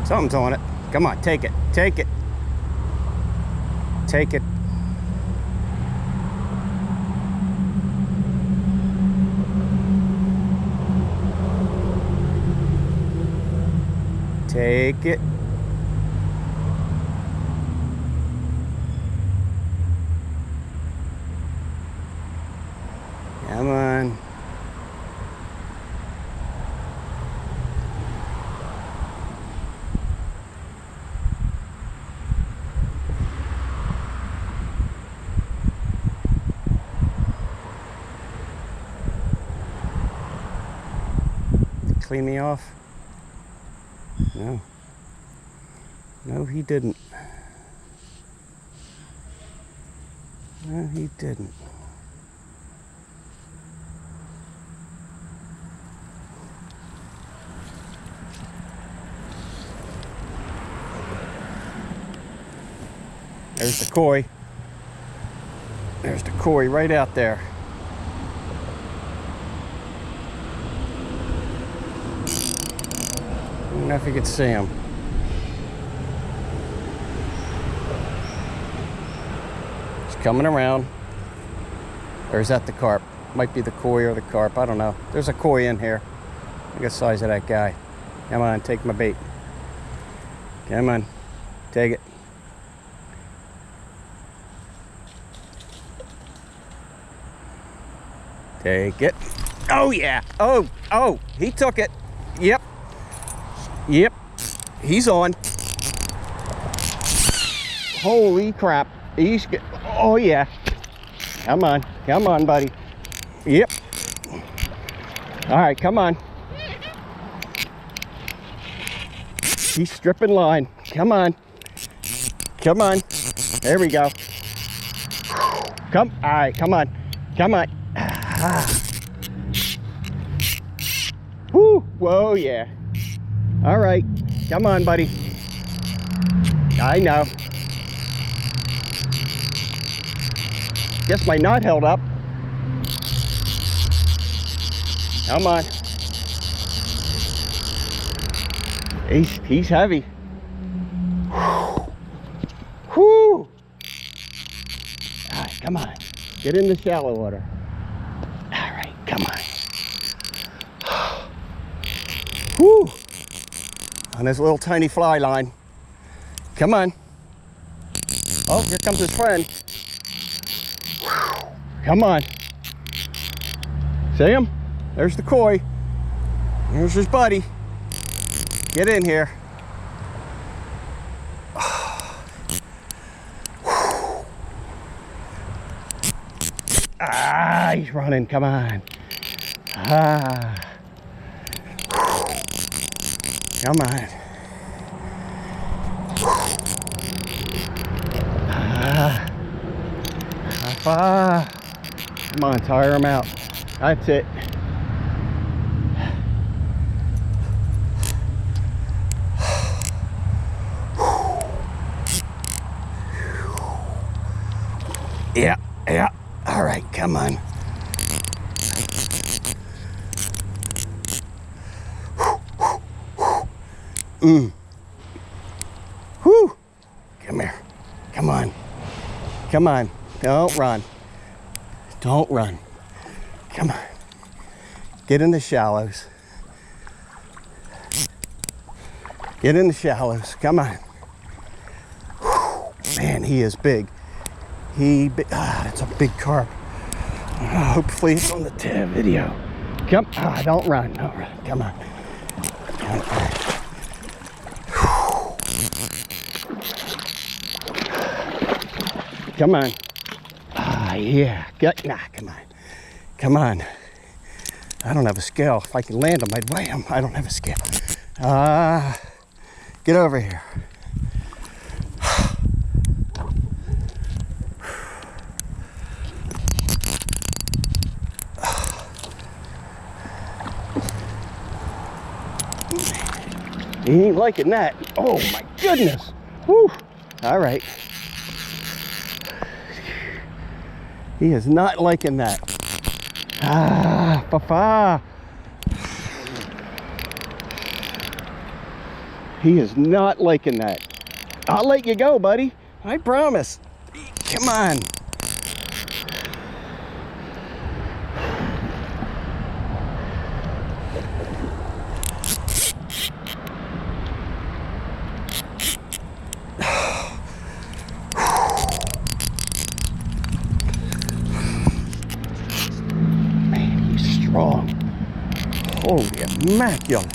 Something's on it. Come on, take it. Take it. Take it. Take it. Come on. Clean me off? No. No, he didn't. No, he didn't. There's the koi. There's the koi right out there. I don't know if you could see him. He's coming around. Or is that the carp? Might be the koi or the carp. I don't know. There's a koi in here. Look at the size of that guy. Come on, take my bait. Come on, take it. Take it. Oh yeah. Oh, he took it. Yep. Yep. He's on. Holy crap. He's good. Oh yeah. Come on. Come on, buddy. Yep. All right, come on. He's stripping line. Come on. Come on. There we go. Come. All right, come on. Come on. Woo! Whoa, yeah. All right, come on, buddy. I know. Guess my knot held up. Come on. He's heavy. Whoo! All right, come on. Get in the shallow water. Come on. Woo! On this little tiny fly line. Come on. Oh, here comes his friend. Come on. See him? There's the koi. Here's his buddy. Get in here. Ah, he's running. Come on. Ah. Come on. Ah. Ah. Come on, tire him out. That's it. Yeah, yeah. All right, come on. Whew. Come here. Come on. Come on. Don't run. Don't run. Come on. Get in the shallows. Get in the shallows. Come on. Whew. Man, he is big. That's a big carp. Hopefully it's on the video. Come. Don't run. Don't run. Come on. Come on. Come on. Yeah. Come on. Come on. I don't have a scale. If I can land him, I'd weigh him. I don't have a scale. Get over here. He ain't liking that. Oh my goodness. Whew. All right. He is not liking that. Papa. He is not liking that. I'll let you go, buddy. I promise. Come on. Man, he's strong. Holy immaculate.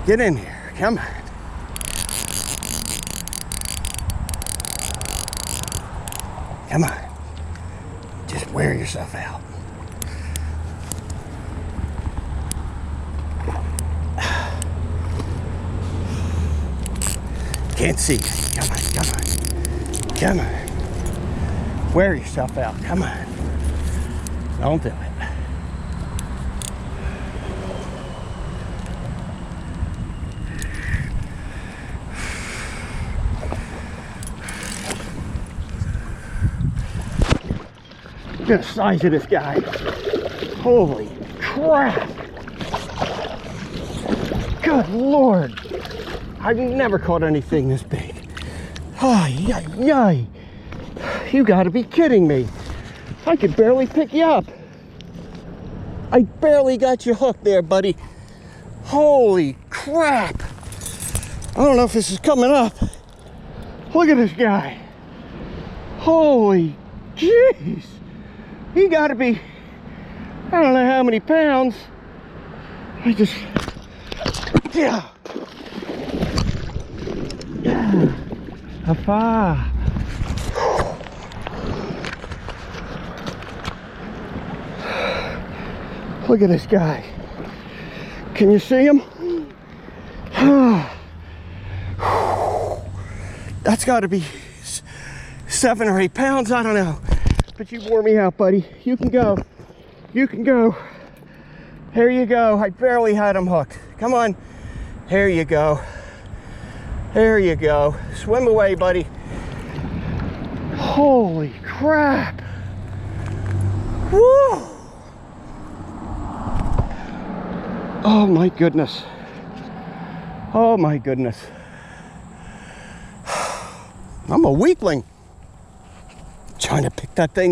Get in here. Come on. Come on. Just wear yourself out. Can't see you. Come on, come on. Come on. Wear yourself out. Come on. Don't do it. Look at the size of this guy. Holy crap. Good Lord. I've never caught anything this big. Oh, yay, yay. You gotta be kidding me. I could barely pick you up. I barely got you hooked there, buddy. Holy crap. I don't know if this is coming up. Look at this guy. Holy jeez. He gotta be, I don't know how many pounds. Yeah. Afar. Look at this guy. Can you see him? That's got to be 7 or 8 pounds. I don't know. But you wore me out, buddy. You can go. You can go. There you go. I barely had him hooked. Come on. There you go. There you go. Swim away, buddy. Holy crap. Woo! Oh my goodness. Oh my goodness. I'm a weakling. Trying to pick that thing